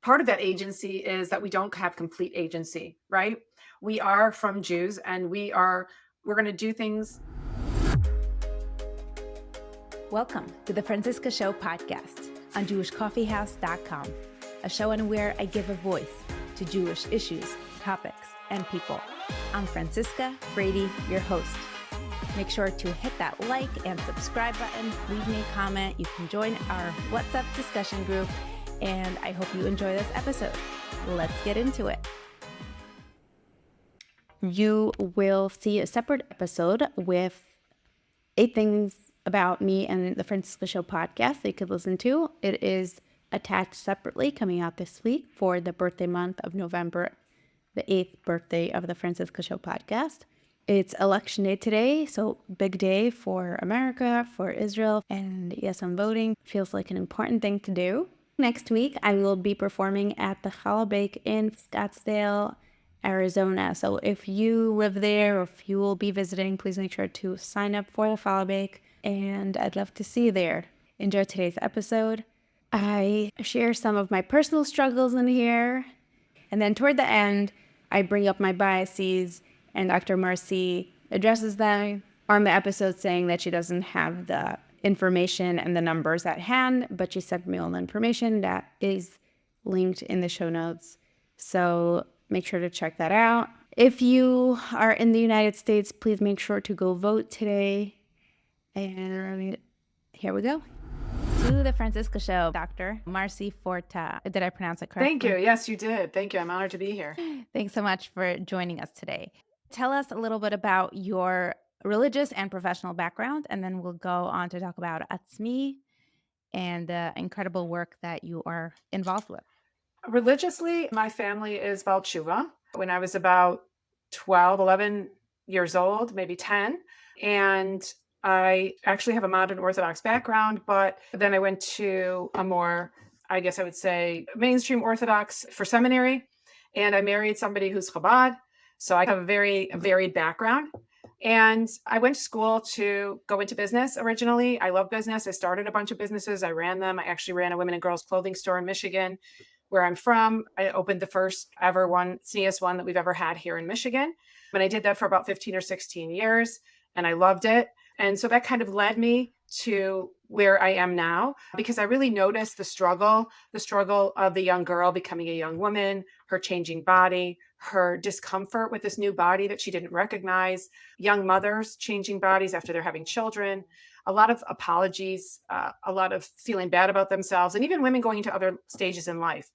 part of that agency is that we don't have complete agency, right? We are from Jews and we're going to do things. Welcome to the Franciska Show podcast on JewishCoffeehouse.com, a show on where I give a voice to Jewish issues, topics, and people. I'm Franciska Brady, your host. Make sure to hit that like and subscribe button, leave me a comment. You can join our WhatsApp discussion group, and I hope you enjoy this episode. Let's get into it. You will see a separate episode with 8 things about me and the Franciska Show podcast that you could listen to. It is attached separately, coming out this week for the birthday month of November, the 8th birthday of the Franciska Show podcast. It's election day today, so big day for America, for Israel, and yes, I'm voting. Feels like an important thing to do. Next week, I will be performing at the Challah Bake in Scottsdale, Arizona. So if you live there or if you will be visiting, please make sure to sign up for the Challah Bake, and I'd love to see you there. Enjoy today's episode. I share some of my personal struggles in here, and then toward the end, I bring up my biases, and Dr. Marcy addresses them on the episode, saying that she doesn't have the information and the numbers at hand, but she sent me all the information that is linked in the show notes. So make sure to check that out. If you are in the United States, please make sure to go vote today. And here we go. To the Franciska Show, Dr. Marcy Forta. Did I pronounce it correctly? Thank you. Yes, you did. Thank you. I'm honored to be here. Thanks so much for joining us today. Tell us a little bit about your religious and professional background, and then we'll go on to talk about Atzmi and the incredible work that you are involved with. Religiously, my family is Baal Tshuva. When I was about 12, 11 years old, maybe 10, and I actually have a modern Orthodox background, but then I went to a more, I guess I would say, mainstream Orthodox for seminary, and I married somebody who's Chabad. So I have a very varied background. And I went to school to go into business originally. I love business. I started a bunch of businesses. I ran them. I actually ran a women and girls clothing store in Michigan, where I'm from. I opened the first ever sneakiest one that we've ever had here in Michigan. And I did that for about 15 or 16 years, and I loved it. And so that kind of led me to where I am now, because I really noticed the struggle of the young girl becoming a young woman, her changing body, her discomfort with this new body that she didn't recognize, young mothers changing bodies after they're having children, a lot of apologies, a lot of feeling bad about themselves, and even women going into other stages in life.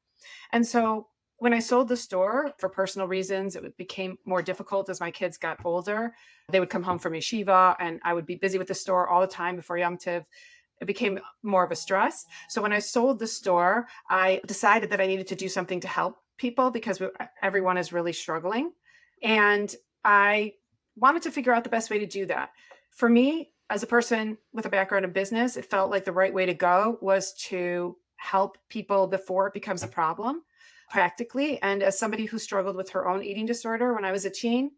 And so when I sold the store for personal reasons, it became more difficult as my kids got older. They would come home from yeshiva and I would be busy with the store all the time before Yom Tov. It became more of a stress. So when I sold the store, I decided that I needed to do something to help people because everyone is really struggling. And I wanted to figure out the best way to do that. For me, as a person with a background in business, it felt like the right way to go was to help people before it becomes a problem, practically. And as somebody who struggled with her own eating disorder when I was a teen,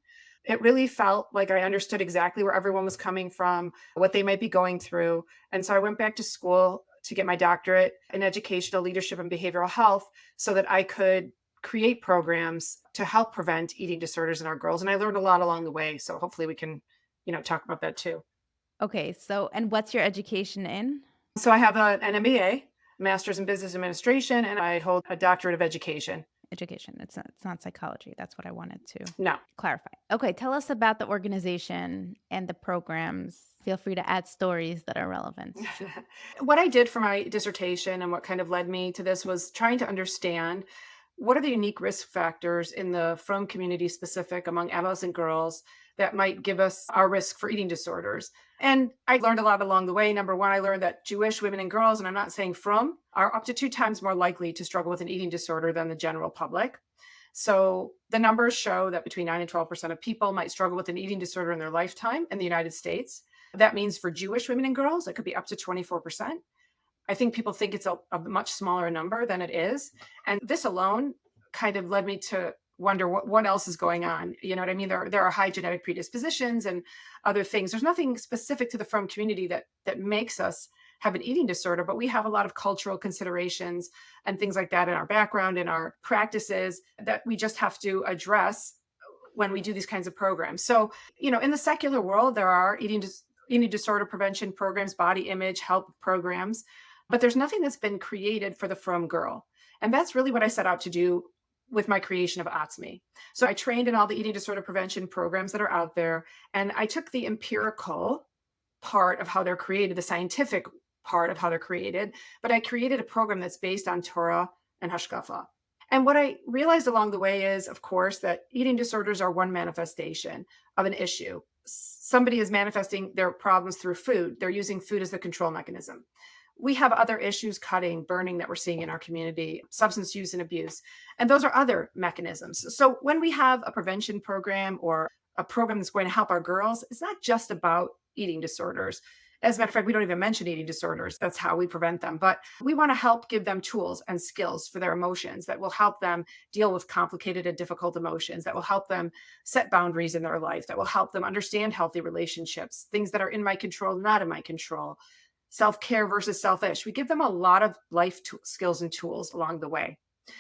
it really felt like I understood exactly where everyone was coming from, what they might be going through. And so I went back to school to get my doctorate in educational leadership and behavioral health so that I could create programs to help prevent eating disorders in our girls. And I learned a lot along the way. So hopefully we can, talk about that too. Okay, so, and what's your education in? So I have an MBA, Master's in Business Administration, and I hold a Doctorate of Education. Education. It's not psychology. That's what I wanted to clarify. Okay, tell us about the organization and the programs. Feel free to add stories that are relevant. What I did for my dissertation and what kind of led me to this was trying to understand what are the unique risk factors in the frum community specific among adolescent girls that might give us our risk for eating disorders. And I learned a lot along the way. Number one, I learned that Jewish women and girls, and I'm not saying frum, are up to 2 times more likely to struggle with an eating disorder than the general public. So the numbers show that between 9 and 12% of people might struggle with an eating disorder in their lifetime in the United States. That means for Jewish women and girls, it could be up to 24%. I think people think it's a much smaller number than it is. And this alone kind of led me to wonder what else is going on. You know what I mean? There are high genetic predispositions and other things. There's nothing specific to the frum community that makes us have an eating disorder, but we have a lot of cultural considerations and things like that in our background, in our practices that we just have to address when we do these kinds of programs. So, in the secular world, there are eating disorder prevention programs, body image help programs, but there's nothing that's been created for the frum girl. And that's really what I set out to do with my creation of Atzmi. So I trained in all the eating disorder prevention programs that are out there, and I took the empirical part of how they're created, the scientific part of how they're created, but I created a program that's based on Torah and Hashkafa. And what I realized along the way is, of course, that eating disorders are one manifestation of an issue. Somebody is manifesting their problems through food. They're using food as the control mechanism. We have other issues, cutting, burning, that we're seeing in our community, substance use and abuse. And those are other mechanisms. So when we have a prevention program or a program that's going to help our girls, it's not just about eating disorders. As a matter of fact, we don't even mention eating disorders. That's how we prevent them. But we want to help give them tools and skills for their emotions that will help them deal with complicated and difficult emotions, that will help them set boundaries in their life, that will help them understand healthy relationships, things that are in my control, not in my control, self-care versus selfish. We give them a lot of life skills and tools along the way.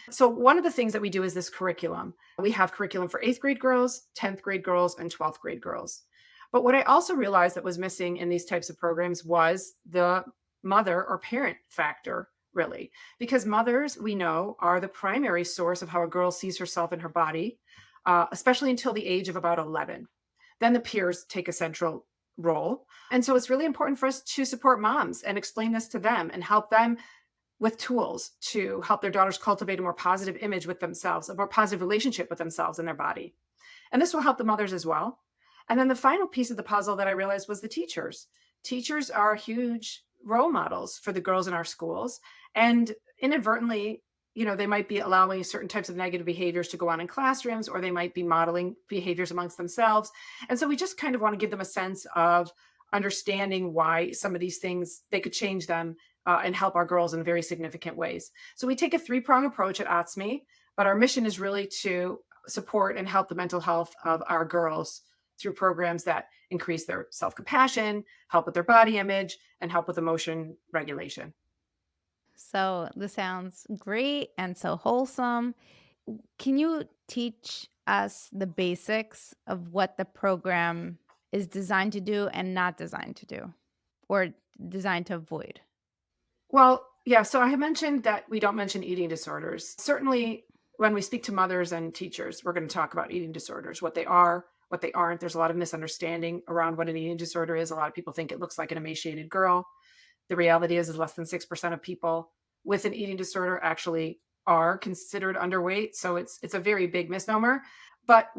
So one of the things that we do is this curriculum. We have curriculum for 8th grade girls, 10th grade girls, and 12th grade girls. But what I also realized that was missing in these types of programs was the mother or parent factor, really, because mothers, we know, are the primary source of how a girl sees herself in her body, especially until the age of about 11. Then the peers take a central role. And so it's really important for us to support moms and explain this to them and help them with tools to help their daughters cultivate a more positive image with themselves, a more positive relationship with themselves and their body. And this will help the mothers as well. And then the final piece of the puzzle that I realized was the teachers. Teachers are huge role models for the girls in our schools. And inadvertently, they might be allowing certain types of negative behaviors to go on in classrooms, or they might be modeling behaviors amongst themselves. And so we just kind of want to give them a sense of understanding why some of these things, they could change them and help our girls in very significant ways. So we take a 3-prong approach at Atzmi, but our mission is really to support and help the mental health of our girls through programs that increase their self-compassion, help with their body image, and help with emotion regulation. So this sounds great and so wholesome. Can you teach us the basics of what the program is designed to do and not designed to do, or designed to avoid? Well, yeah, so I have mentioned that we don't mention eating disorders. Certainly, when we speak to mothers and teachers, we're going to talk about eating disorders, what they are, what they aren't. There's a lot of misunderstanding around what an eating disorder is. A lot of people think it looks like an emaciated girl. The reality is less than 6% of people with an eating disorder actually are considered underweight. So it's a very big misnomer. But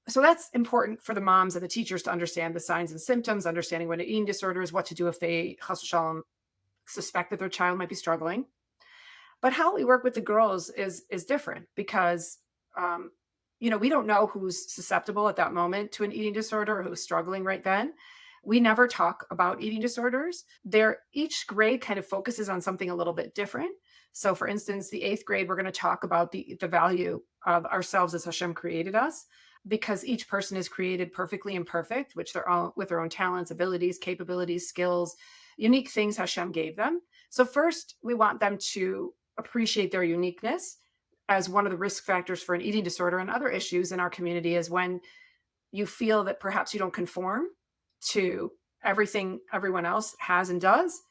so that's important for the moms and the teachers to understand the signs and symptoms, understanding what an eating disorder is, what to do if they chas v'shalom, suspect that their child might be struggling. But how we work with the girls is different because we don't know who's susceptible at that moment to an eating disorder or who's struggling right then. We never talk about eating disorders. Each grade kind of focuses on something a little bit different. So for instance, the 8th grade, we're going to talk about the value of ourselves as Hashem created us, because each person is created perfectly imperfect, which they're all with their own talents, abilities, capabilities, skills, unique things Hashem gave them. So first, we want them to appreciate their uniqueness, as one of the risk factors for an eating disorder and other issues in our community is when you feel that perhaps you don't conform to everything everyone else has and does.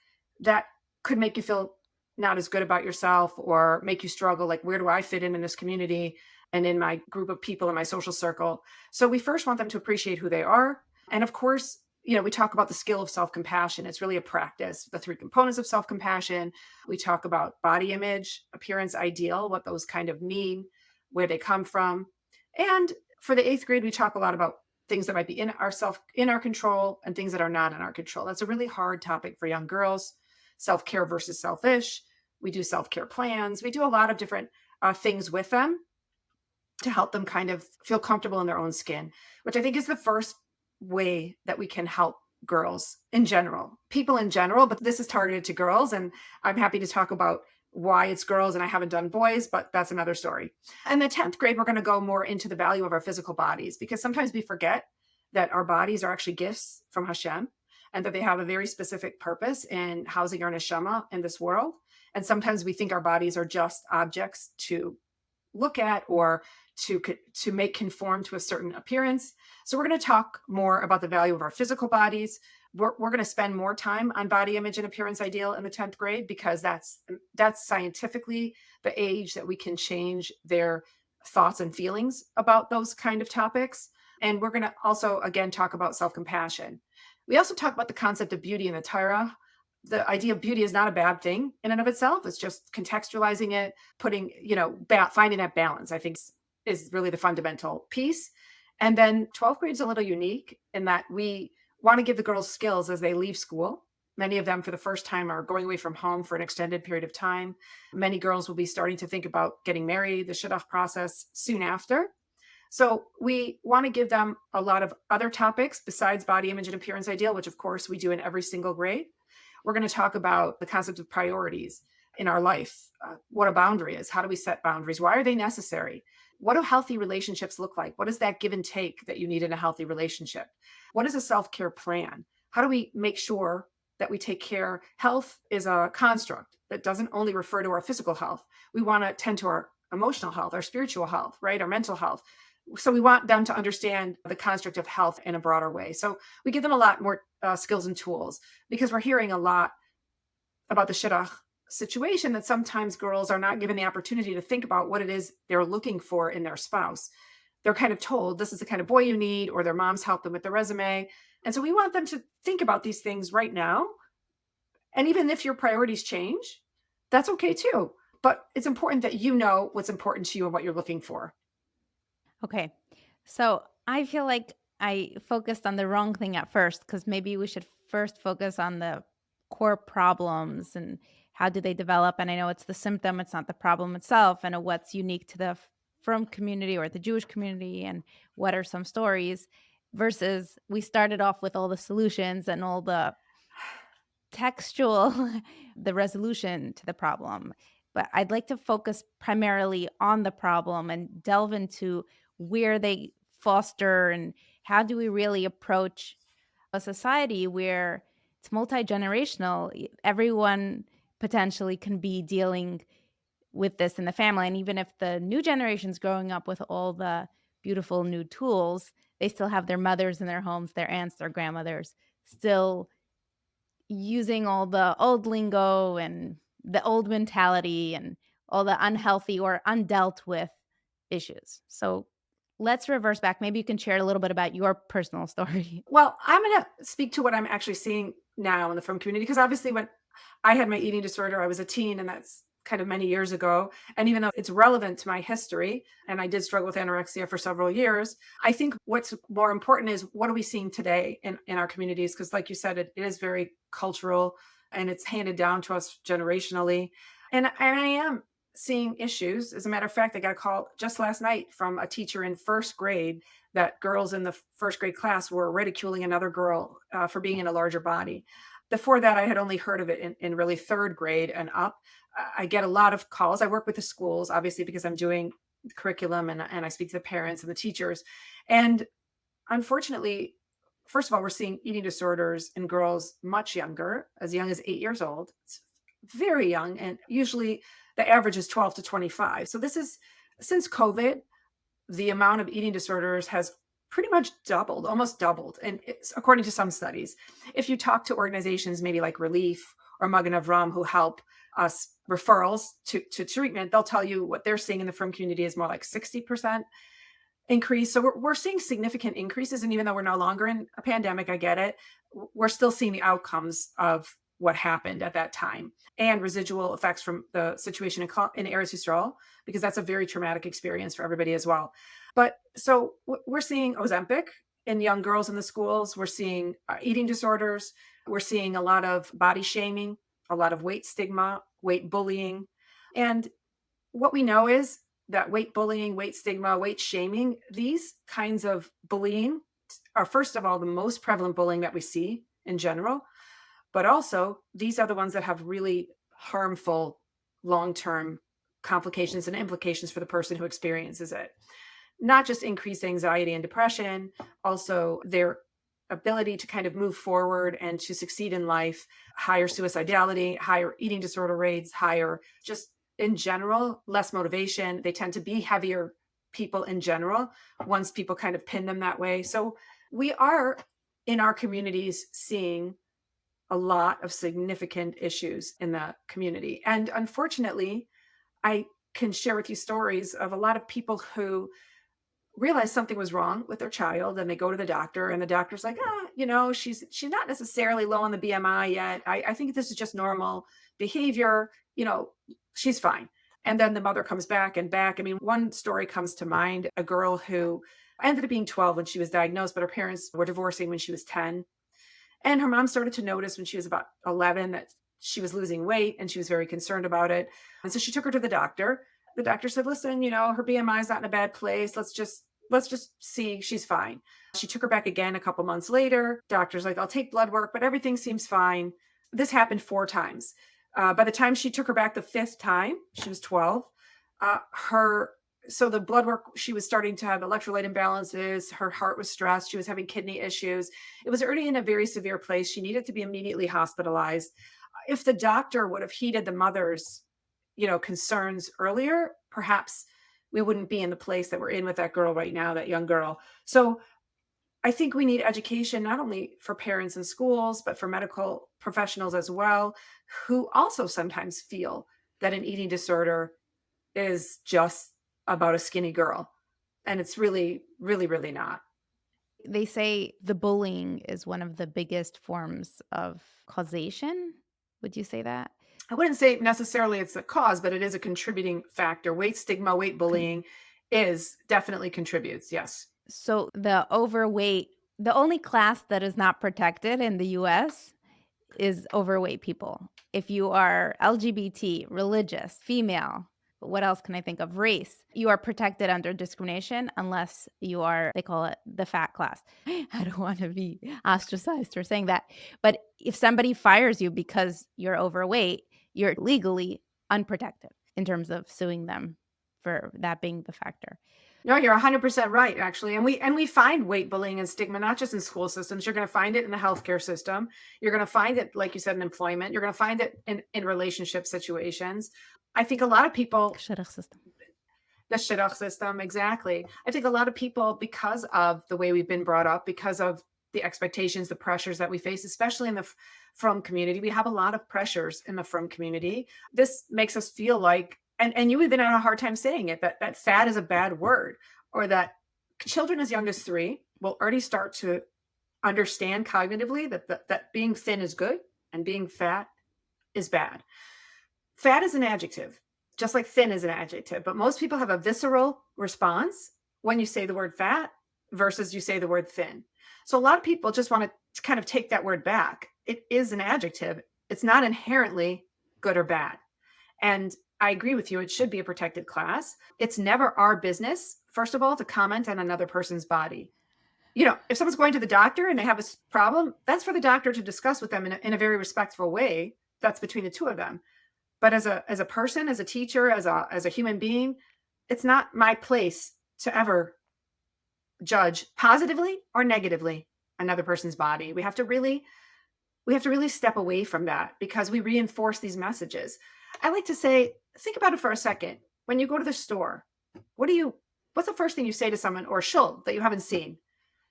That could make you feel not as good about yourself or make you struggle, like, where do I fit in this community and in my group of people in my social circle? So we first want them to appreciate who they are. And of course, we talk about the skill of self-compassion. It's really a practice, the 3 components of self-compassion. We talk about body image, appearance ideal, what those kind of mean, where they come from. And for the 8th grade, we talk a lot about things that might be in our control and things that are not in our control. That's a really hard topic for young girls. Self-care versus selfish. We do self-care plans. We do a lot of different things with them to help them kind of feel comfortable in their own skin, which I think is the first way that we can help girls in general, people in general, but this is targeted to girls. And I'm happy to talk about why it's girls, and I haven't done boys, but that's another story. And the 10th grade, we're going to go more into the value of our physical bodies, because sometimes we forget that our bodies are actually gifts from Hashem. and that they have a very specific purpose in housing our neshama in this world. And sometimes we think our bodies are just objects to look at or to make conform to a certain appearance. So we're going to talk more about the value of our physical bodies. We're going to spend more time on body image and appearance ideal in the 10th grade because that's scientifically the age that we can change their thoughts and feelings about those kind of topics. And we're going to also again talk about self-compassion. We also talk about the concept of beauty in the Torah. The idea of beauty is not a bad thing in and of itself. It's just contextualizing it, putting, finding that balance, I think is really the fundamental piece. And then 12th grade is a little unique in that we want to give the girls skills as they leave school. Many of them, for the first time, are going away from home for an extended period of time. Many girls will be starting to think about getting married, the shidduch process soon after. So we want to give them a lot of other topics besides body image and appearance ideal, which of course we do in every single grade. We're going to talk about the concept of priorities in our life, what a boundary is, how do we set boundaries, why are they necessary, what do healthy relationships look like, what is that give and take that you need in a healthy relationship, what is a self-care plan, how do we make sure that we take care. Health is a construct that doesn't only refer to our physical health. We want to tend to our emotional health, our spiritual health, right, our mental health. So we want them to understand the construct of health in a broader way. So we give them a lot more skills and tools because we're hearing a lot about the shidduch situation that sometimes girls are not given the opportunity to think about what it is they're looking for in their spouse. They're kind of told this is the kind of boy you need, or their moms help them with the resume. And so we want them to think about these things right now. And even if your priorities change, that's okay too. But it's important that you know what's important to you and what you're looking for. Okay. So I feel like I focused on the wrong thing at first because maybe we should first focus on the core problems and how do they develop. And I know it's the symptom, it's not the problem itself, and what's unique to the Frum community or the Jewish community and what are some stories versus we started off with all the solutions and all the textual, the resolution to the problem. But I'd like to focus primarily on the problem and delve into where they foster and how do we really approach a society where it's multi-generational. Everyone potentially can be dealing with this in the family. And even if the new generation's growing up with all the beautiful new tools, they still have their mothers in their homes, their aunts, their grandmothers, still using all the old lingo and the old mentality and all the unhealthy or undealt with issues. So let's reverse back. Maybe you can share a little bit about your personal story. Well, I'm going to speak to what I'm actually seeing now in the Frum community because obviously when I had my eating disorder, I was a teen, and that's kind of many years ago. And even though it's relevant to my history, and I did struggle with anorexia for several years, I think what's more important is what are we seeing today in our communities? Because, like you said, it is very cultural and it's handed down to us generationally. And I am seeing issues. As a matter of fact, I got a call just last night from a teacher in first grade that girls in the first grade class were ridiculing another girl for being in a larger body. Before that, I had only heard of it in really third grade and up. I get a lot of calls. I work with the schools, obviously, because I'm doing the curriculum and I speak to the parents and the teachers. And unfortunately, first of all, we're seeing eating disorders in girls much younger, as young as 8 years old. It's very young. And usually the average is 12 to 25. So this is since COVID, the amount of eating disorders has pretty much doubled, almost doubled. And it's according to some studies. If you talk to organizations, maybe like Relief or Magen Avram, who help us referrals to treatment, they'll tell you what they're seeing in the Frum community is more like 60% increase. So we're seeing significant increases. And even though we're no longer in a pandemic, I get it, we're still seeing the outcomes of what happened at that time and residual effects from the situation in Eretz Yisrael, because that's a very traumatic experience for everybody as well. But so we're seeing Ozempic in young girls in the schools. We're seeing eating disorders. We're seeing a lot of body shaming, a lot of weight stigma, weight bullying. And what we know is that weight bullying, weight stigma, weight shaming, these kinds of bullying are, first of all, the most prevalent bullying that we see in general. But also, these are the ones that have really harmful long-term complications and implications for the person who experiences it. Not just increased anxiety and depression, also their ability to kind of move forward and to succeed in life, higher suicidality, higher eating disorder rates, higher just in general, less motivation. They tend to be heavier people in general once people kind of pin them that way. So we are in our communities seeing a lot of significant issues in the community. And unfortunately, I can share with you stories of a lot of people who realize something was wrong with their child and they go to the doctor and the doctor's like, she's not necessarily low on the BMI yet. I think this is just normal behavior. She's fine. And then the mother comes back and back. I mean, one story comes to mind, a girl who ended up being 12 when she was diagnosed, but her parents were divorcing when she was 10. And her mom started to notice when she was about 11 that she was losing weight and she was very concerned about it. And so she took her to the doctor. The doctor said, listen, her BMI is not in a bad place. Let's just see, she's fine. She took her back again a couple months later. Doctor's like, I'll take blood work, but everything seems fine. This happened 4 times. By the time she took her back the 5th time, she was 12. So the blood work, she was starting to have electrolyte imbalances. Her heart was stressed. She was having kidney issues. It was already in a very severe place. She needed to be immediately hospitalized. If the doctor would have heeded the mother's, concerns earlier, perhaps we wouldn't be in the place that we're in with that girl right now, that young girl. So I think we need education, not only for parents in schools, but for medical professionals as well, who also sometimes feel that an eating disorder is just about a skinny girl. And it's really, really, really not. They say the bullying is one of the biggest forms of causation. Would you say that? I wouldn't say necessarily it's the cause, but it is a contributing factor. Weight stigma, weight bullying is definitely contributes. Yes. So the overweight, the only class that is not protected in the US is overweight people. If you are LGBT, religious, female, what else can I think of? Race, you are protected under discrimination unless you are, they call it the fat class. I don't want to be ostracized for saying that. But if somebody fires you because you're overweight, you're legally unprotected in terms of suing them for that being the factor. No, you're 100% right, actually. And we find weight bullying and stigma not just in school systems. You're going to find it in the healthcare system. You're going to find it, like you said, in employment. You're going to find it in relationship situations. I think a lot of people, Shidduch system. the shidduch system, exactly. I think a lot of people, because of the way we've been brought up, because of the expectations, the pressures that we face, especially in the frum community, we have a lot of pressures in the frum community. This makes us feel like, and you even had a hard time saying it, that fat is a bad word, or that children as young as 3 will already start to understand cognitively that being thin is good and being fat is bad. Fat is an adjective, just like thin is an adjective, but most people have a visceral response when you say the word fat versus you say the word thin. So a lot of people just want to kind of take that word back. It is an adjective. It's not inherently good or bad. And I agree with you. It should be a protected class. It's never our business, first of all, to comment on another person's body. If someone's going to the doctor and they have a problem, that's for the doctor to discuss with them in a very respectful way. That's between the two of them. But as a person, as a teacher, as a human being, it's not my place to ever judge positively or negatively another person's body. We have to really step away from that because we reinforce these messages. I like to say, think about it for a second. When you go to the store, what's the first thing you say to someone or shul that you haven't seen?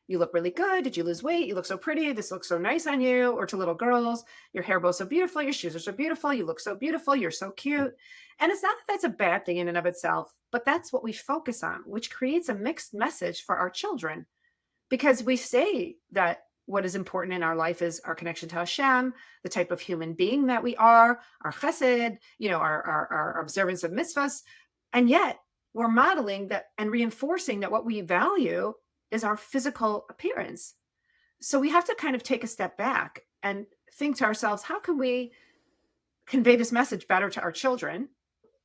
You look really good. Did you lose weight? You look so pretty. This looks so nice on you. Or to little girls, your hair bows so beautiful. Your shoes are so beautiful. You look so beautiful. You're so cute. And it's not that that's a bad thing in and of itself, but that's what we focus on, which creates a mixed message for our children. Because we say that what is important in our life is our connection to Hashem, the type of human being that we are, our chesed, our observance of mitzvahs. And yet we're modeling that and reinforcing that what we value is our physical appearance. So we have to kind of take a step back and think to ourselves, how can we convey this message better to our children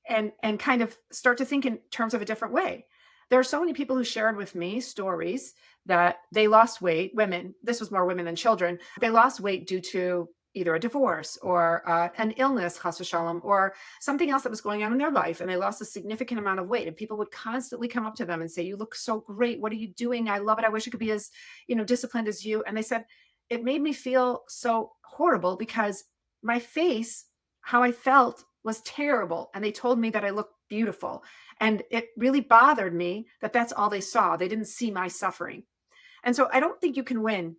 and kind of start to think in terms of a different way? There are so many people who shared with me stories that they lost weight, women, this was more women than children. They lost weight due to either a divorce or an illness, chas v'shalom, or something else that was going on in their life, and they lost a significant amount of weight. And people would constantly come up to them and say, "You look so great. What are you doing? I love it. I wish I could be as, disciplined as you." And they said, it made me feel so horrible because my face, how I felt was terrible. And they told me that I looked beautiful. And it really bothered me that that's all they saw. They didn't see my suffering. And so I don't think you can win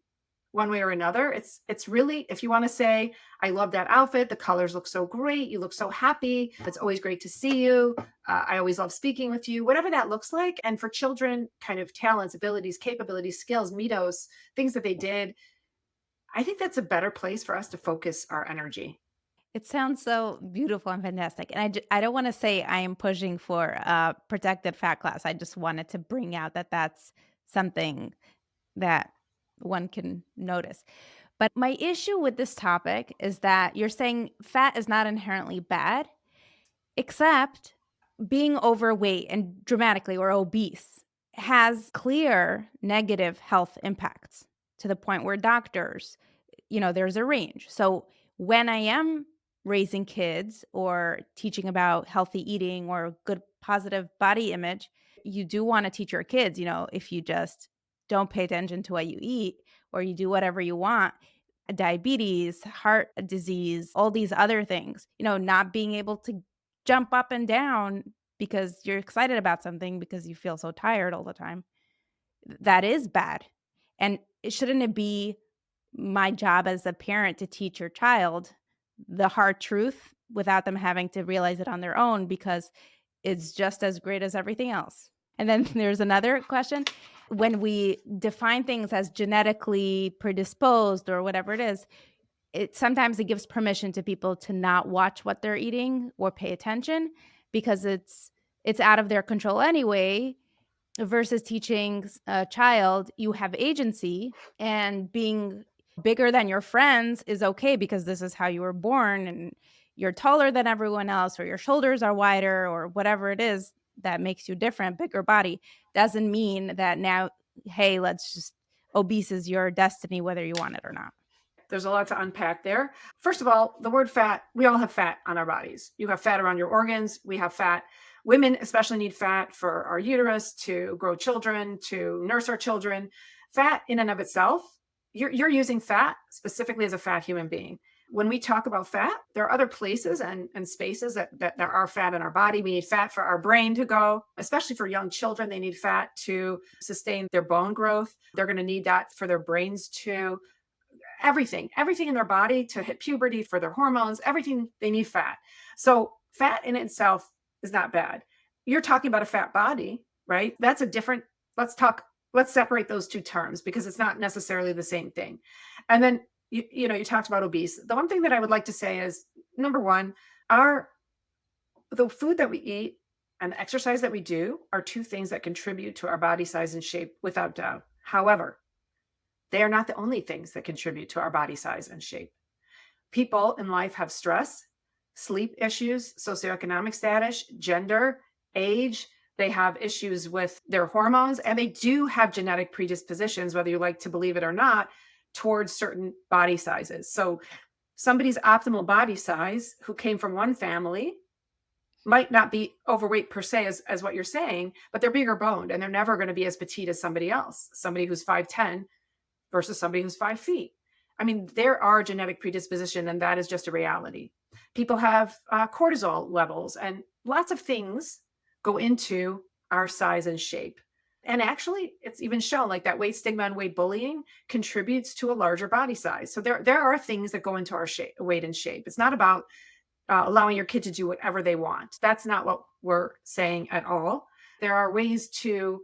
one way or another. It's really, if you want to say, I love that outfit, the colors look so great, you look so happy, it's always great to see you, I always love speaking with you, whatever that looks like. And for children, kind of talents, abilities, capabilities, skills, mitos, things that they did, I think that's a better place for us to focus our energy. It sounds so beautiful and fantastic, and I don't wanna say I am pushing for a protected fat class, I just wanted to bring out that that's something that one can notice. But my issue with this topic is that you're saying fat is not inherently bad, except being overweight and dramatically or obese has clear negative health impacts to the point where doctors, there's a range. So when I am raising kids or teaching about healthy eating or good positive body image, you do want to teach your kids, if you just don't pay attention to what you eat or you do whatever you want, diabetes, heart disease, all these other things, not being able to jump up and down because you're excited about something because you feel so tired all the time. That is bad. And shouldn't it be my job as a parent to teach your child the hard truth without them having to realize it on their own because it's just as great as everything else? And then there's another question. When we define things as genetically predisposed or whatever it is, sometimes it gives permission to people to not watch what they're eating or pay attention because it's out of their control anyway, versus teaching a child you have agency and being bigger than your friends is okay because this is how you were born and you're taller than everyone else or your shoulders are wider or whatever it is that makes you different, bigger body doesn't mean that now, hey, let's just obese is your destiny whether you want it or not. There's a lot to unpack there. First of all, the word fat, we all have fat on our bodies. You have fat around your organs. We have fat. Women especially need fat for our uterus to grow children, to nurse our children. Fat in and of itself, you're using fat specifically as a fat human being. When we talk about fat, there are other places and spaces that there are fat in our body. We need fat for our brain to go, especially for young children. They need fat to sustain their bone growth. They're going to need that for their brains to everything in their body to hit puberty, for their hormones, everything, they need fat. So fat in itself is not bad. You're talking about a fat body, right? That's a different, let's separate those two terms because it's not necessarily the same thing. And then you talked about obese. The one thing that I would like to say is, number one, the food that we eat and the exercise that we do are two things that contribute to our body size and shape without doubt. However, they are not the only things that contribute to our body size and shape. People in life have stress, sleep issues, socioeconomic status, gender, age. They have issues with their hormones, and they do have genetic predispositions, whether you like to believe it or not, towards certain body sizes. So somebody's optimal body size who came from one family might not be overweight per se as what you're saying, but they're bigger boned and they're never going to be as petite as somebody else, somebody who's 5'10" versus somebody who's 5 feet. I mean, there are genetic predisposition, and that is just a reality. People have cortisol levels, and lots of things go into our size and shape. And actually, it's even shown like that weight stigma and weight bullying contributes to a larger body size. So there are things that go into our shape, weight and shape. It's not about allowing your kid to do whatever they want. That's not what we're saying at all. There are ways to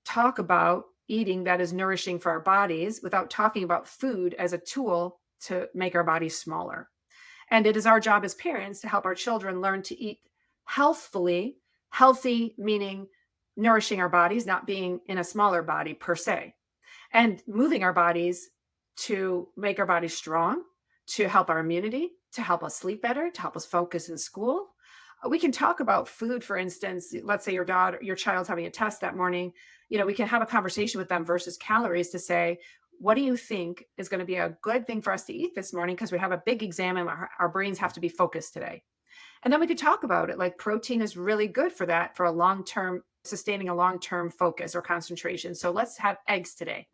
talk about eating that is nourishing for our bodies without talking about food as a tool to make our bodies smaller. And it is our job as parents to help our children learn to eat healthfully, healthy meaning nourishing our bodies, not being in a smaller body per se, and moving our bodies to make our bodies strong, to help our immunity, to help us sleep better, to help us focus in school. We can talk about food, for instance. Let's say your child's having a test that morning. We can have a conversation with them versus calories to say, what do you think is going to be a good thing for us to eat this morning? Because we have a big exam and our brains have to be focused today. And then we could talk about it. Like protein is really good for that, for a long term, sustaining a long term focus or concentration. So let's have eggs today.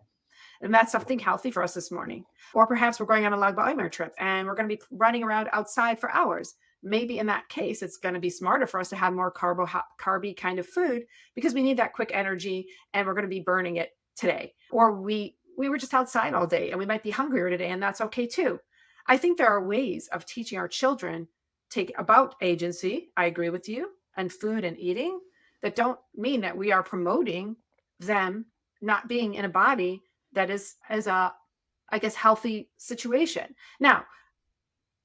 And that's something healthy for us this morning. Or perhaps we're going on a Lag BaOmer trip and we're going to be running around outside for hours. Maybe in that case, it's going to be smarter for us to have more carby kind of food because we need that quick energy and we're going to be burning it today. Or we were just outside all day and we might be hungrier today, and that's okay too. I think there are ways of teaching our children take about agency. I agree with you, and food and eating that don't mean that we are promoting them not being in a body that is as a, I guess, healthy situation. Now,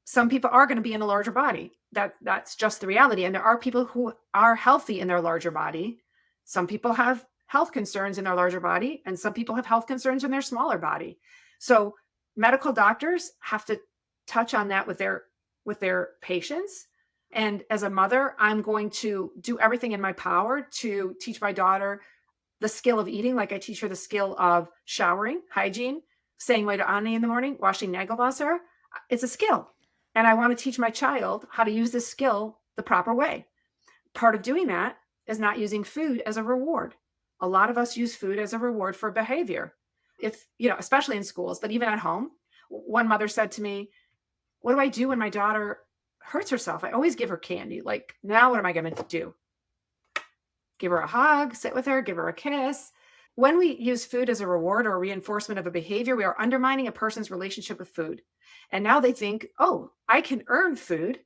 some people are going to be in a larger body. That's just the reality. And there are people who are healthy in their larger body. Some people have health concerns in their larger body, and some people have health concerns in their smaller body. So medical doctors have to touch on that with their patients. And as a mother, I'm going to do everything in my power to teach my daughter the skill of eating, like I teach her the skill of showering, hygiene, saying "Way to Ani" in the morning, washing Nagelwasser. It's a skill. And I want to teach my child how to use this skill the proper way. Part of doing that is not using food as a reward. A lot of us use food as a reward for behavior. If, especially in schools, but even at home. One mother said to me, "What do I do when my daughter hurts herself? I always give her candy. Like, now what am I going to do? Give her a hug, sit with her, give her a kiss." When we use food as a reward or a reinforcement of a behavior, we are undermining a person's relationship with food. And now they think, oh, I can earn food.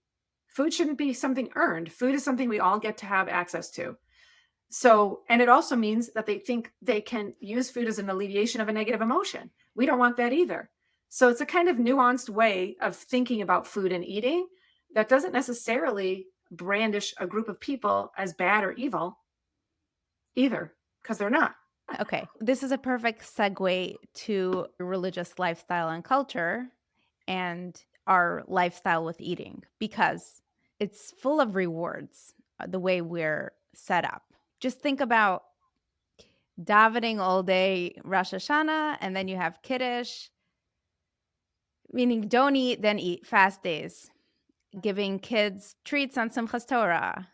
Food shouldn't be something earned. Food is something we all get to have access to. So, and it also means that they think they can use food as an alleviation of a negative emotion. We don't want that either. So it's a kind of nuanced way of thinking about food and eating that doesn't necessarily brandish a group of people as bad or evil either, because they're not. Okay, this is a perfect segue to religious lifestyle and culture and our lifestyle with eating because it's full of rewards, the way we're set up. Just think about davening all day Rosh Hashanah, and then you have Kiddush, meaning don't eat, then eat, fast days, giving kids treats on Simchas Torah,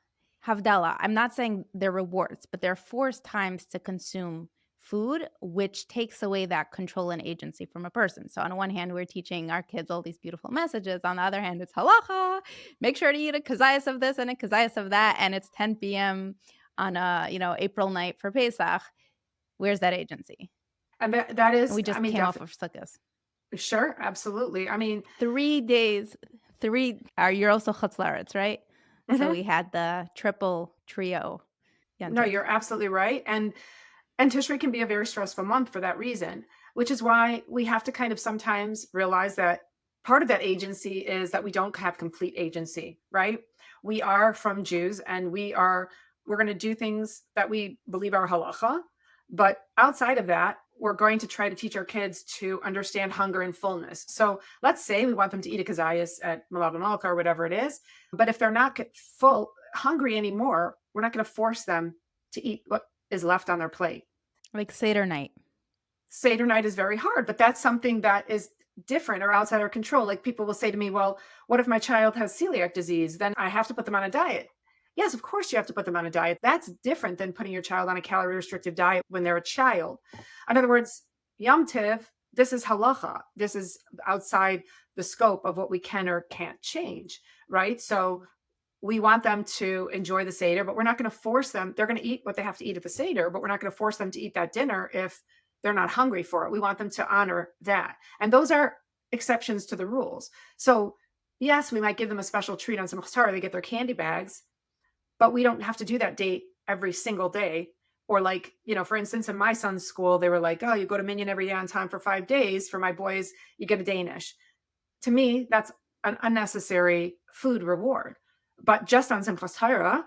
Havdalah. I'm not saying they're rewards, but they're forced times to consume food, which takes away that control and agency from a person. So on one hand, we're teaching our kids all these beautiful messages. On the other hand, it's halacha. Make sure to eat a kazayas of this and a kazayas of that. And it's 10 p.m. on a April night for Pesach. Where's that agency? And that is, And we just came off of sukkahs. Sure, absolutely. I mean, 3 days, you're also chutzlaretz, right? So we had the triple trio. No, you're absolutely right. And Tishrei can be a very stressful month for that reason, which is why we have to kind of sometimes realize that part of that agency is that we don't have complete agency, right? We are from Jews and we're going to do things that we believe are halacha, but outside of that, we're going to try to teach our kids to understand hunger and fullness. So let's say we want them to eat a kazayas at Malav Malka or whatever it is, but if they're not hungry anymore, we're not going to force them to eat what is left on their plate. Like Seder night. Seder night is very hard, but that's something that is different or outside our control. Like people will say to me, well, what if my child has celiac disease? Then I have to put them on a diet. Yes, of course you have to put them on a diet. That's different than putting your child on a calorie restrictive diet when they're a child. In other words, Yom Tiv, this is halacha. This is outside the scope of what we can or can't change, right? So we want them to enjoy the Seder, but we're not going to force them. They're going to eat what they have to eat at the Seder, but we're not going to force them to eat that dinner if they're not hungry for it. We want them to honor that. And those are exceptions to the rules. So yes, we might give them a special treat on some Torah. They get their candy bags, but we don't have to do that date every single day. Or like, for instance, in my son's school, they were like, oh, you go to Minyan every day on time for 5 days. For my boys, you get a Danish. To me, that's an unnecessary food reward. But just on Simchas Torah,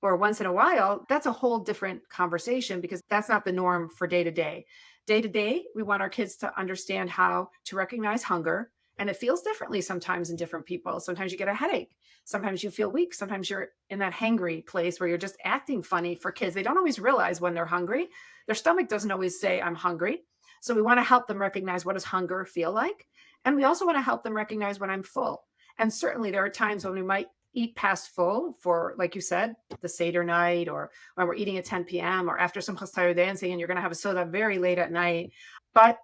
or once in a while, that's a whole different conversation because that's not the norm for day to day. Day to day, we want our kids to understand how to recognize hunger. And it feels differently sometimes in different people. Sometimes you get a headache. Sometimes you feel weak. Sometimes you're in that hangry place where you're just acting funny for kids. They don't always realize when they're hungry. Their stomach doesn't always say, I'm hungry. So we want to help them recognize what does hunger feel like. And we also want to help them recognize when I'm full. And certainly there are times when we might eat past full for, like you said, the Seder night, or when we're eating at 10 p.m. or after some chastayr dancing and you're going to have a soda very late at night. But,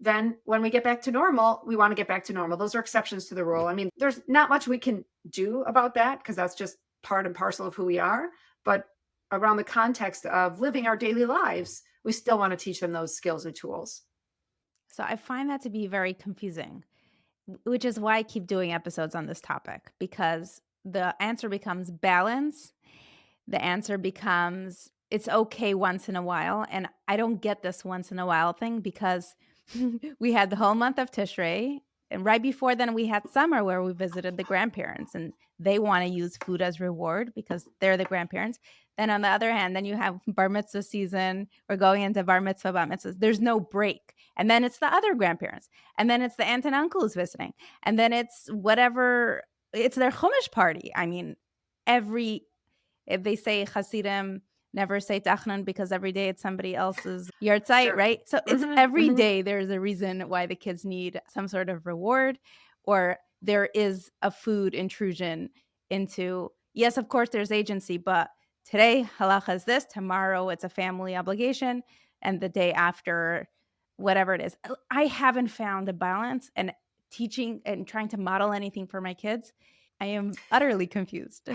then when we get back to normal, we want to get back to normal. Those are exceptions to the rule. I mean, there's not much we can do about that because that's just part and parcel of who we are. But around the context of living our daily lives, we still want to teach them those skills and tools. So I find that to be very confusing, which is why I keep doing episodes on this topic, because the answer becomes balance. The answer becomes it's okay once in a while. And I don't get this once in a while thing because we had the whole month of Tishrei. And right before then, we had summer where we visited the grandparents and they want to use food as reward because they're the grandparents. Then on the other hand, then you have bar mitzvah season. We're going into bar mitzvah, bat mitzvahs. There's no break. And then it's the other grandparents. And then it's the aunt and uncle who's visiting. And then it's whatever, it's their chumash party. I mean, every if they say Hasidim, never say Tachnan because every day it's somebody else's yahrzeit, Sure. right? So it's Hmm. every Hmm. day there's a reason why the kids need some sort of reward, or there is a food intrusion into, yes, of course there's agency, but today halacha is this, tomorrow it's a family obligation, and the day after, whatever it is. I haven't found a balance, and teaching and trying to model anything for my kids, I am utterly confused.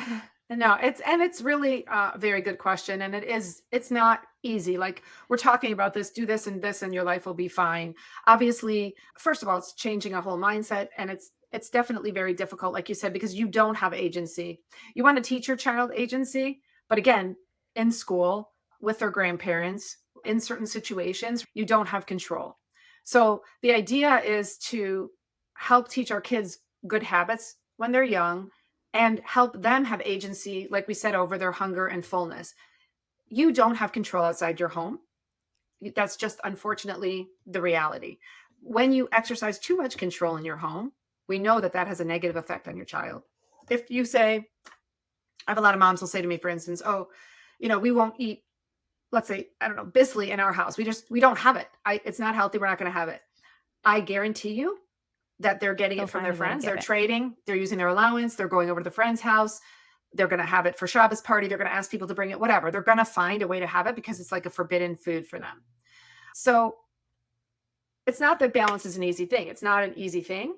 No, it's really a very good question. And it's not easy. Like we're talking about this, do this, and your life will be fine. Obviously, first of all, it's changing a whole mindset. And it's definitely very difficult, like you said, because you don't have agency. You want to teach your child agency, but again, in school, with their grandparents, in certain situations, you don't have control. So the idea is to help teach our kids good habits when they're young and help them have agency, like we said, over their hunger and fullness. You don't have control outside your home. That's just unfortunately the reality. When you exercise too much control in your home, we know that that has a negative effect on your child. If you say, I have a lot of moms will say to me, for instance, oh, we won't eat, let's say, I don't know, bisli in our house. We don't have it. It's not healthy. We're not going to have it. I guarantee you that they're getting They'll it from find their a way to friends. get They're it. trading. They're using their allowance. They're going over to the friend's house. They're going to have it for Shabbos party. They're going to ask people to bring it, whatever. They're going to find a way to have it because it's like a forbidden food for them. So it's not that balance is an easy thing. It's not an easy thing.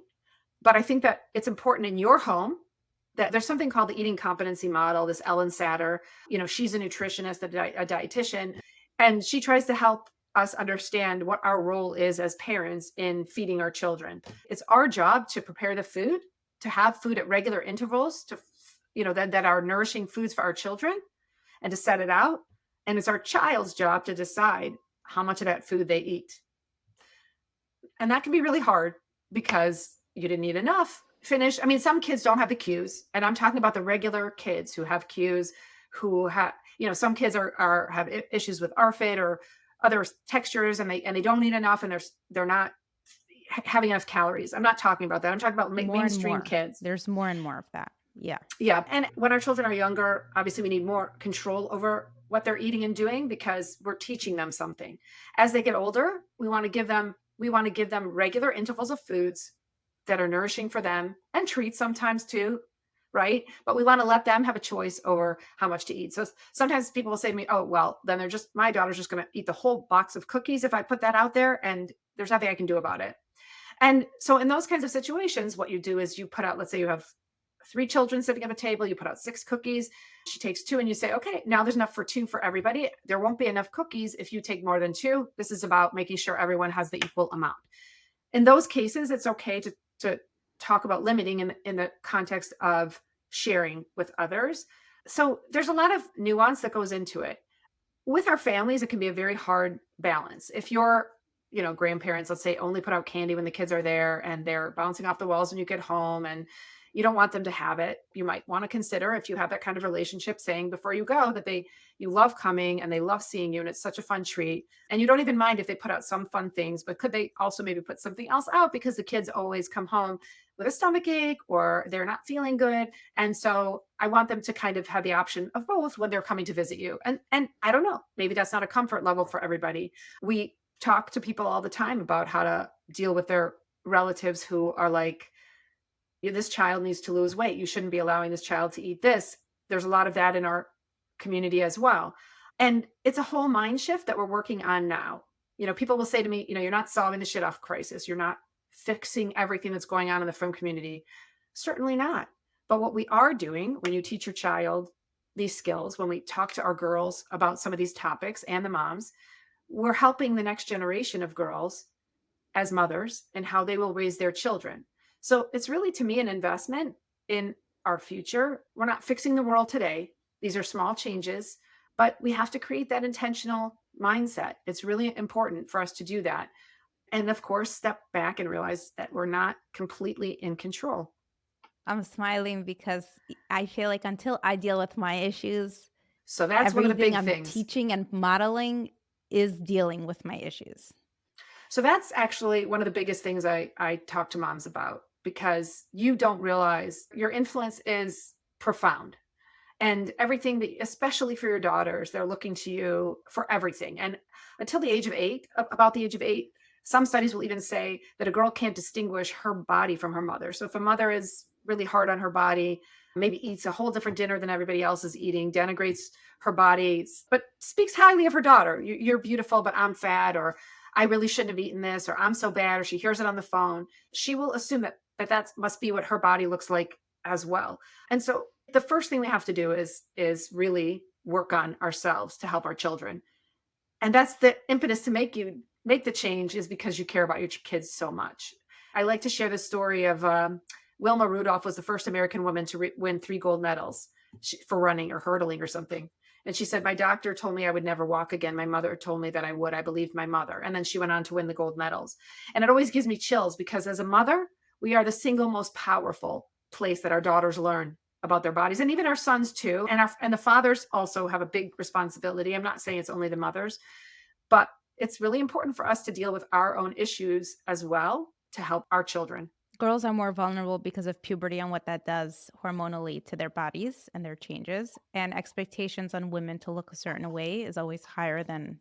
But I think that it's important in your home that there's something called the eating competency model. This Ellen Satter, she's a nutritionist, a dietitian, and she tries to help us understand what our role is as parents in feeding our children. It's our job to prepare the food, to have food at regular intervals, that are nourishing foods for our children, and to set it out. And it's our child's job to decide how much of that food they eat. And that can be really hard because you didn't eat enough. Finish. I mean, some kids don't have the cues, and I'm talking about the regular kids who have cues, who have, some kids have issues with ARFID or other textures, and they don't eat enough, and they're not having enough calories. I'm not talking about that. I'm talking about More and mainstream more. kids. There's more and more of that. Yeah. Yeah. And when our children are younger, obviously we need more control over what they're eating and doing because we're teaching them something. As they get older, we want to give them regular intervals of foods that are nourishing for them and treats sometimes too, right? But we want to let them have a choice over how much to eat. So sometimes people will say to me, "Oh, well, then my daughter's just going to eat the whole box of cookies if I put that out there and there's nothing I can do about it." And so in those kinds of situations, what you do is you put out, let's say you have three children sitting at a table, you put out six cookies, she takes two, and you say, okay, now there's enough for two for everybody. There won't be enough cookies if you take more than two. This is about making sure everyone has the equal amount. In those cases, it's okay to talk about limiting in the context of sharing with others. So there's a lot of nuance that goes into it. With our families, it can be a very hard balance. If your grandparents, let's say, only put out candy when the kids are there and they're bouncing off the walls when you get home and you don't want them to have it, you might want to consider, if you have that kind of relationship, saying before you go that you love coming and they love seeing you and it's such a fun treat, and you don't even mind if they put out some fun things, but could they also maybe put something else out, because the kids always come home with a stomach ache or they're not feeling good. And so I want them to kind of have the option of both when they're coming to visit you. And I don't know, maybe that's not a comfort level for everybody. We talk to people all the time about how to deal with their relatives who are like, this child needs to lose weight. You shouldn't be allowing this child to eat this. There's a lot of that in our community as well. And it's a whole mind shift that we're working on now. People will say to me, you're not solving the shit off crisis. You're not fixing everything that's going on in the femme community. Certainly not. But what we are doing when you teach your child these skills, when we talk to our girls about some of these topics and the moms, we're helping the next generation of girls as mothers and how they will raise their children. So it's really, to me, an investment in our future. We're not fixing the world today. These are small changes, but we have to create that intentional mindset. It's really important for us to do that. And of course, step back and realize that we're not completely in control. I'm smiling because I feel like until I deal with my issues, So that's one of the everything big I'm things. teaching and modeling is dealing with my issues. So that's actually one of the biggest things I talk to moms about, because you don't realize your influence is profound. And everything that, especially for your daughters, they're looking to you for everything. And until the age of 8, about the age of 8, some studies will even say that a girl can't distinguish her body from her mother. So if a mother is really hard on her body, maybe eats a whole different dinner than everybody else is eating, denigrates her body, but speaks highly of her daughter. You're beautiful, but I'm fat, or I really shouldn't have eaten this, or I'm so bad, or she hears it on the phone. She will assume that must be what her body looks like as well. And so the first thing we have to do is really work on ourselves to help our children. And that's the impetus to make the change, is because you care about your kids so much. I like to share the story of Wilma Rudolph was the first American woman to win 3 gold medals for running or hurdling or something. And she said, my doctor told me I would never walk again. My mother told me that I would. I believed my mother. And then she went on to win the gold medals. And it always gives me chills, because as a mother, we are the single most powerful place that our daughters learn about their bodies, and even our sons too. And the fathers also have a big responsibility. I'm not saying it's only the mothers, but it's really important for us to deal with our own issues as well to help our children. Girls are more vulnerable because of puberty and what that does hormonally to their bodies and their changes. And expectations on women to look a certain way is always higher than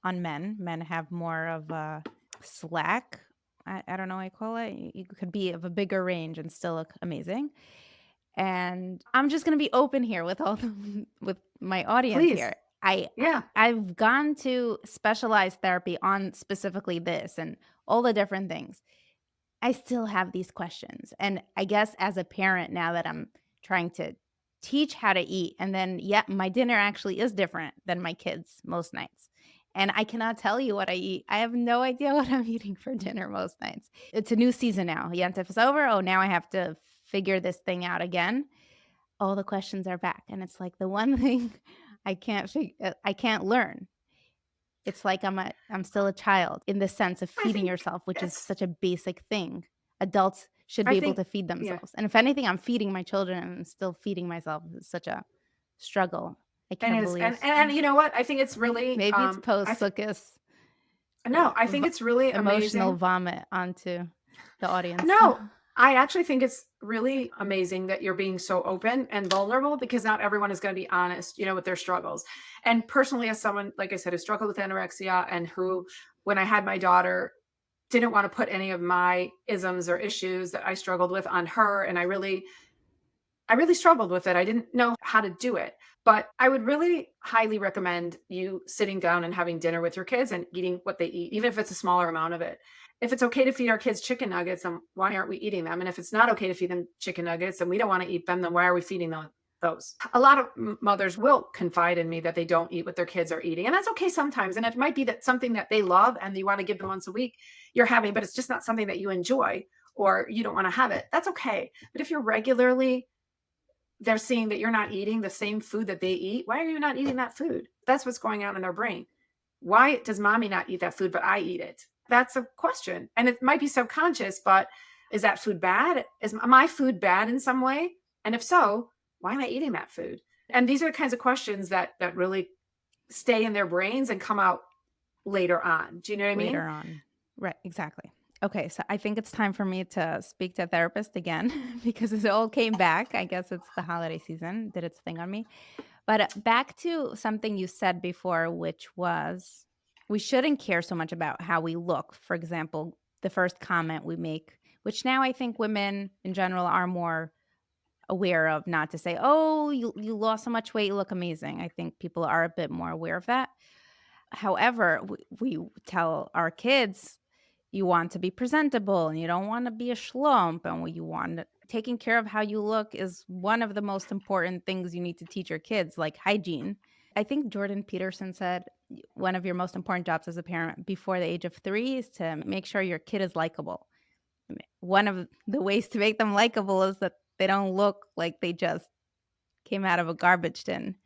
on men. Men have more of a slack. I don't know what I call it. You could be of a bigger range and still look amazing. And I'm just going to be open here with with my audience Please. here. Yeah. I've gone to specialized therapy on specifically this and all the different things. I still have these questions. And I guess as a parent, now that I'm trying to teach how to eat, and then, my dinner actually is different than my kids most nights. And I cannot tell you what I eat. I have no idea what I'm eating for dinner most nights. It's a new season now. Yontif is over. Oh, now I have to figure this thing out again. All the questions are back. And it's like the one thing I can't learn. It's like I'm still a child in the sense of feeding yourself, which is such a basic thing. Adults should be able to feed themselves. And if anything, I'm feeding my children and still feeding myself. It's such a struggle. I can't believe. And you know what? I think it's really Maybe it's post-Sukkot. No, I think it's really emotional amazing. Vomit onto the audience. No, I actually think it's really amazing that you're being so open and vulnerable, because not everyone is going to be honest, with their struggles. And personally, as someone, like I said, who struggled with anorexia, and who, when I had my daughter, didn't want to put any of my isms or issues that I struggled with on her. And I really struggled with it. I didn't know how to do it. But I would really highly recommend you sitting down and having dinner with your kids and eating what they eat, even if it's a smaller amount of it. If it's okay to feed our kids chicken nuggets, then why aren't we eating them? And if it's not okay to feed them chicken nuggets and we don't want to eat them, then why are we feeding them those? A lot of mothers will confide in me that they don't eat what their kids are eating. And that's okay sometimes. And it might be that something that they love and you want to give them once a week, you're having, but it's just not something that you enjoy, or you don't want to have it. That's okay. But if you're regularly, they're seeing that you're not eating the same food that they eat, why are you not eating that food? That's what's going on in their brain. Why does mommy not eat that food, but I eat it? That's a question. And it might be subconscious, but is that food bad? Is my food bad in some way? And if so, why am I eating that food? And these are the kinds of questions that really stay in their brains and come out later on. Do you know what I mean? Later on. Right, exactly. Okay, so I think it's time for me to speak to a therapist again because it all came back. I guess it's the holiday season, did its thing on me. But back to something you said before, which was We shouldn't care so much about how we look. For example, the first comment we make, which now I think women in general are more aware of, not to say, "Oh, you lost so much weight, you look amazing." I think people are a bit more aware of that. However, we tell our kids, you want to be presentable and you don't want to be a schlump, and you want taking care of how you look is one of the most important things you need to teach your kids, like hygiene. I think Jordan Peterson said one of your most important jobs as a parent before the age of 3 is to make sure your kid is likable. One of the ways to make them likable is that they don't look like they just came out of a garbage tin.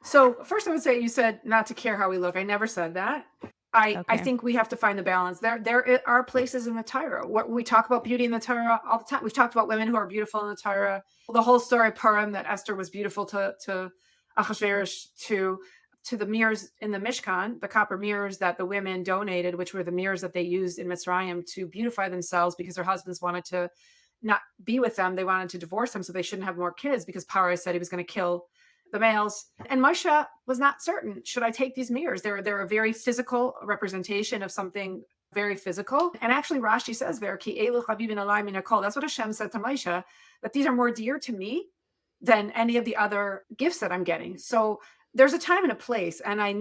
So first I would say you said not to care how we look. I never said that. I Okay. think we have to find the balance. Are places in the Torah. What we talk about beauty in the Torah all the time. We've talked about women who are beautiful in the Torah. The whole story of Purim, that Esther was beautiful to Achashverosh, to the mirrors in the Mishkan, the copper mirrors that the women donated, which were the mirrors that they used in Mitzrayim to beautify themselves because their husbands wanted to not be with them. They wanted to divorce them so they shouldn't have more kids because Paro said he was going to kill the males. And Moshe was not certain. Should I take these mirrors? They're a very physical representation of something very physical. And actually, Rashi says there, Ki elu chabibin alai min hakol. That's what Hashem said to Moshe, that these are more dear to me than any of the other gifts that I'm getting. So there's a time and a place. And I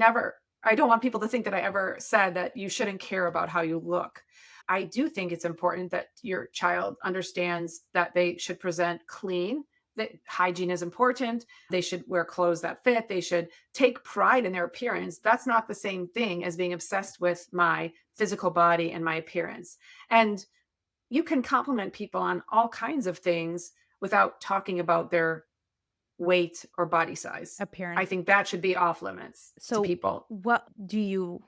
don't want people to think that I ever said that you shouldn't care about how you look. I do think it's important that your child understands that they should present clean, that hygiene is important. They should wear clothes that fit. They should take pride in their appearance. That's not the same thing as being obsessed with my physical body and my appearance. And you can compliment people on all kinds of things without talking about their weight or body size. I Appearance. think that should be off limits to So, people. what do you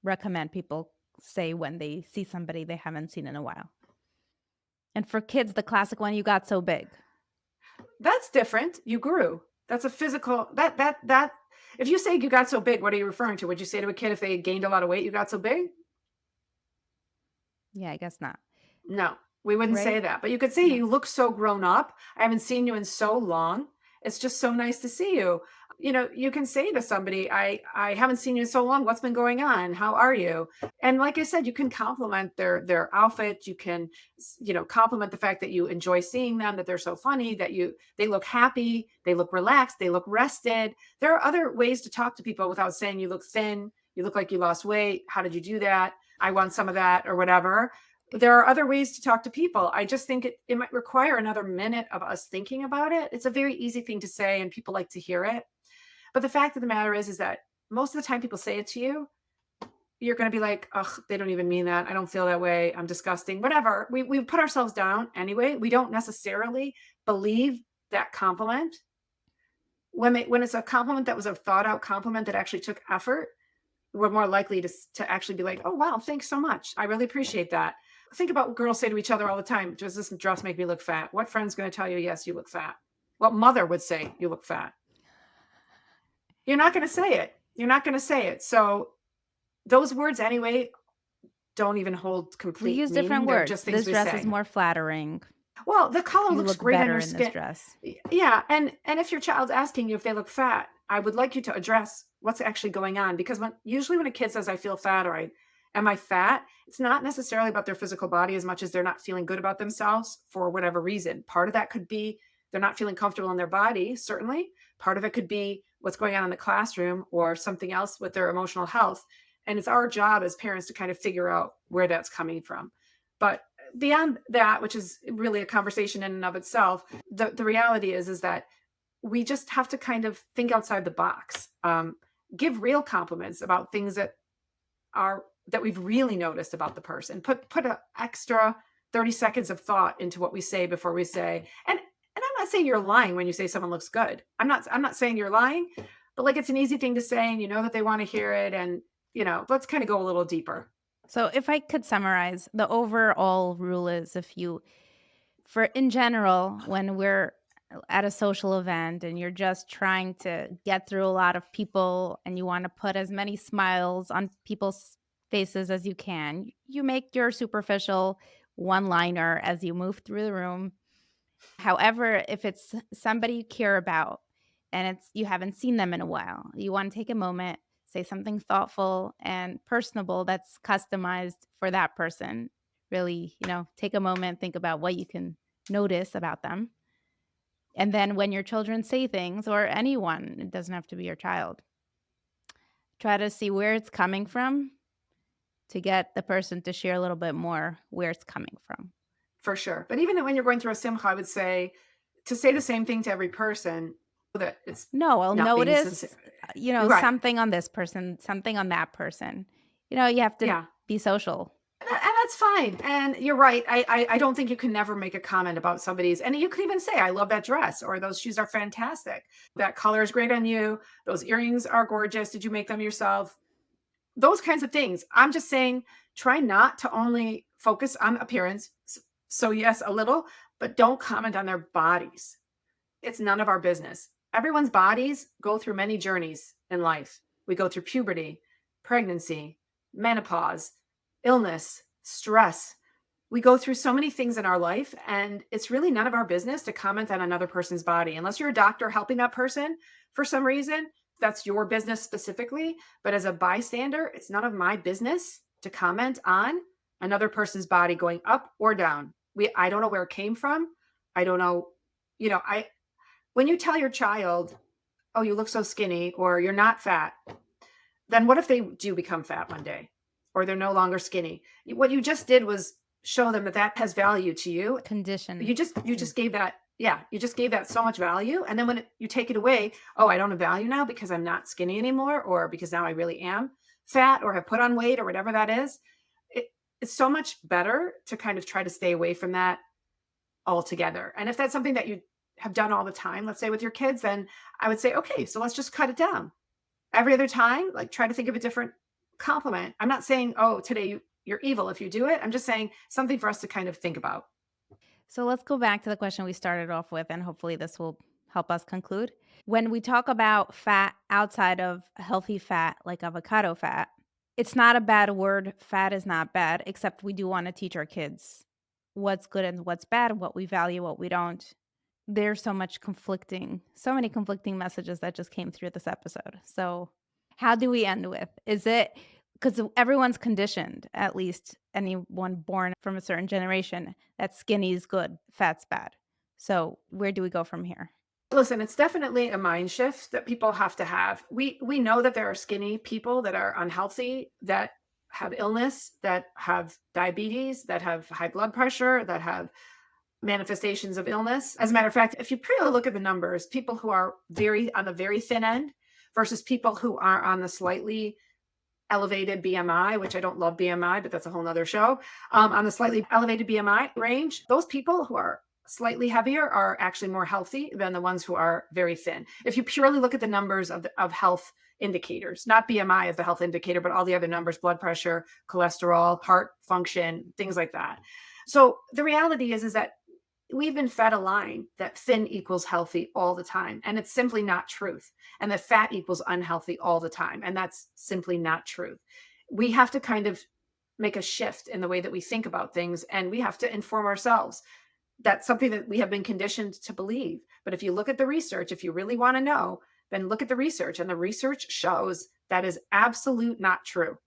recommend people say when they see somebody they haven't seen in a while? And for kids, the classic one, you got so big. That's different. You grew. That's a physical that if you say you got so big, what are you referring to? Would you say to a kid if they gained a lot of weight, you got so big? Yeah, I guess not. No, we wouldn't say Right? that. But you could say No. you look so grown up. I haven't seen you in so long. It's just so nice to see you. You can say to somebody, I haven't seen you in so long. What's been going on? How are you? And like I said, you can compliment their outfit. You can, compliment the fact that you enjoy seeing them, that they're so funny, that they look happy, they look relaxed, they look rested. There are other ways to talk to people without saying you look thin, you look like you lost weight. How did you do that? I want some of that or whatever. There are other ways to talk to people. I just think it might require another minute of us thinking about it. It's a very easy thing to say and people like to hear it. But the fact of the matter is that most of the time people say it to you, you're going to be like, ugh, they don't even mean that. I don't feel that way. I'm disgusting, whatever. We put ourselves down anyway. We don't necessarily believe that compliment. When it's a compliment that was a thought out compliment that actually took effort, we're more likely to actually be like, oh, wow, thanks so much. I really appreciate that. Think about what girls say to each other all the time. Does this dress make me look fat? What friend's going to tell you, yes, you look fat? What mother would say, you look fat? You're not going to say it. You're not going to say it. So those words anyway don't even hold We complete use different meaning. They're words. just things This we dress is say. more flattering. Well, the color You looks look great on better your in this skin. dress. Yeah, and if your child's asking you if they look fat, I would like you to address what's actually going on, because usually when a kid says I feel fat or am I fat, it's not necessarily about their physical body as much as they're not feeling good about themselves for whatever reason. Part of that could be they're not feeling comfortable in their body, certainly. Part of it could be what's going on in the classroom or something else with their emotional health. And it's our job as parents to kind of figure out where that's coming from. But beyond that, which is really a conversation in and of itself, the reality is that we just have to kind of think outside the box, give real compliments about things that we've really noticed about the person. Put an extra 30 seconds of thought into what we say before we say. And I'm not saying you're lying when you say someone looks good. I'm not saying you're lying, but like it's an easy thing to say, and you know that they want to hear it, and let's kind of go a little deeper. So if I could summarize, the overall rule is in general, when we're at a social event and you're just trying to get through a lot of people and you want to put as many smiles on people's faces as you can, you make your superficial one-liner as you move through the room. However, if it's somebody you care about and you haven't seen them in a while, you want to take a moment, say something thoughtful and personable that's customized for that person. Really, take a moment, think about what you can notice about them. And then when your children say things, or anyone, it doesn't have to be your child, try to see where it's coming from to get the person to share a little bit more where it's coming from. For sure. But even when you're going through a simcha, I would say to say the same thing to every person that it's No, I'll not being sincere. notice, Right. something on this person, something on that person. You have to Yeah. be social. And that's fine. And you're right. I don't think you can never make a comment about somebody's, and you could even say, I love that dress, or those shoes are fantastic. That color is great on you. Those earrings are gorgeous. Did you make them yourself? Those kinds of things. I'm just saying, try not to only focus on appearance. So yes, a little, but don't comment on their bodies. It's none of our business. Everyone's bodies go through many journeys in life. We go through puberty, pregnancy, menopause, illness, stress. We go through so many things in our life, and it's really none of our business to comment on another person's body. Unless you're a doctor helping that person for some reason, that's your business specifically. But as a bystander, it's none of my business to comment on another person's body going up or down. I don't know where it came from. I don't know, I when you tell your child, "Oh, you look so skinny," or "You're not fat," then what if they do become fat one day, or they're no longer skinny? What you just did was show them that that has value to you. Condition. You just gave that, yeah, you just gave that so much value, and then when you take it away, "Oh, I don't have value now because I'm not skinny anymore, or because now I really am fat, or have put on weight," or whatever that is. It, it's so much better to kind of try to stay away from that altogether. And if that's something that you have done all the time, let's say with your kids, then I would say, okay, so let's just cut it down. Every other time, like, try to think of a different compliment. I'm not saying, oh, today you're evil if you do it. I'm just saying something for us to kind of think about. So let's go back to the question we started off with, and hopefully this will help us conclude. When we talk about fat outside of healthy fat, like avocado fat, it's not a bad word. Fat is not bad, except we do want to teach our kids what's good and what's bad, what we value, what we don't. There's so many conflicting messages that just came through this episode. So, how do we end with? Is it because everyone's conditioned, at least anyone born from a certain generation, that skinny is good, fat's bad. So, where do we go from here? Listen, it's definitely a mind shift that people have to have. We know that there are skinny people that are unhealthy, that have illness, that have diabetes, that have high blood pressure, that have manifestations of illness. As a matter of fact, if you really look at the numbers, people who are on the very thin end versus people who are on the slightly elevated BMI, which I don't love BMI, but that's a whole nother show. On the slightly elevated BMI range, those people who are slightly heavier are actually more healthy than the ones who are very thin. If you purely look at the numbers of health indicators, not BMI as the health indicator, but all the other numbers, blood pressure, cholesterol, heart function, things like that. So the reality is that we've been fed a line that thin equals healthy all the time, and it's simply not truth. And that fat equals unhealthy all the time, and that's simply not truth. We have to kind of make a shift in the way that we think about things, and we have to inform ourselves. That's something that we have been conditioned to believe. But if you look at the research, if you really want to know, then look at the research, and the research shows that is absolute not true.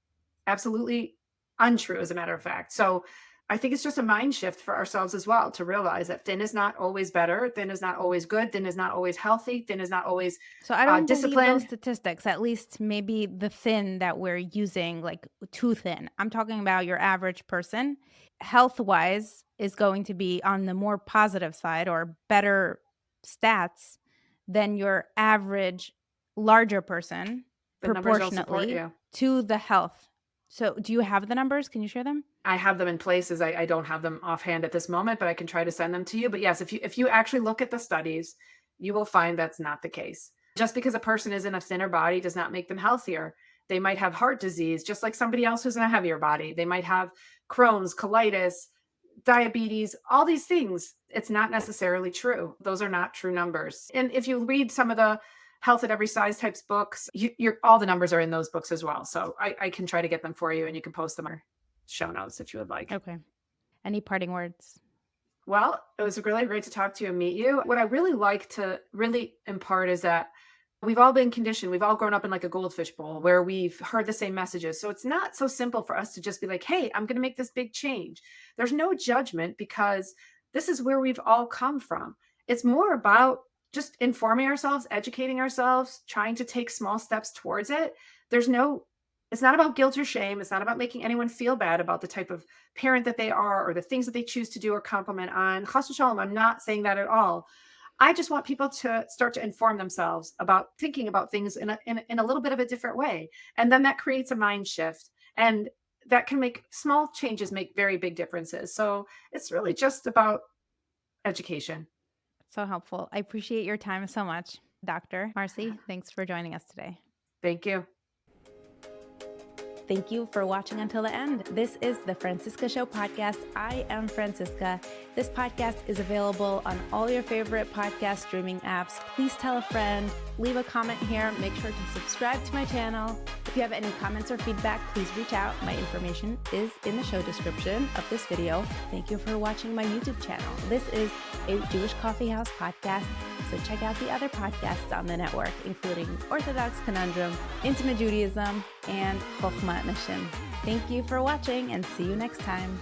Absolutely untrue, as a matter of fact. So I think it's just a mind shift for ourselves as well, to realize that thin is not always better. Thin is not always good. Thin is not always healthy. Thin is not always So I don't believe those disciplined. statistics, at least maybe the thin that we're using, like too thin. I'm talking about your average person. Health wise is going to be on the more positive side or better stats than your average larger person The numbers will support proportionately you. to the health. So do you have the numbers? Can you share them? I have them in places. I don't have them offhand at this moment, but I can try to send them to you. But yes, if you actually look at the studies, you will find that's not the case. Just because a person is in a thinner body does not make them healthier. They might have heart disease, just like somebody else who's in a heavier body. They might have Crohn's, colitis, diabetes, all these things. It's not necessarily true. Those are not true numbers. And if you read some of the health at every size types books, you're all the numbers are in those books as well. So I can try to get them for you, and you can post them or show notes if you would like. Okay. Any parting words? Well, it was really great to talk to you and meet you. What I really like to really impart is that We've all been conditioned. We've all grown up in like a goldfish bowl where we've heard the same messages. So it's not so simple for us to just be like, hey, I'm going to make this big change. There's no judgment because this is where we've all come from. It's more about just informing ourselves, educating ourselves, trying to take small steps towards it. There's no, it's not about guilt or shame. It's not about making anyone feel bad about the type of parent that they are or the things that they choose to do or compliment on. Chas v'shalom, I'm not saying that at all. I just want people to start to inform themselves about thinking about things in a little bit of a different way. And then that creates a mind shift. And that can make small changes make very big differences. So it's really just about education. So helpful. I appreciate your time so much, Dr. Marcy. Thanks for joining us today. Thank you. Thank you for watching until the end. This is the Franciska Show podcast. I am Franciska. This podcast is available on all your favorite podcast streaming apps. Please tell a friend, leave a comment here, make sure to subscribe to my channel. If you have any comments or feedback, please reach out. My information is in the show description of this video. Thank you for watching my YouTube channel. This is a Jewish Coffee House podcast, so check out the other podcasts on the network, including Orthodox Conundrum, Intimate Judaism, and Chokhmah Nashim. Thank you for watching and see you next time.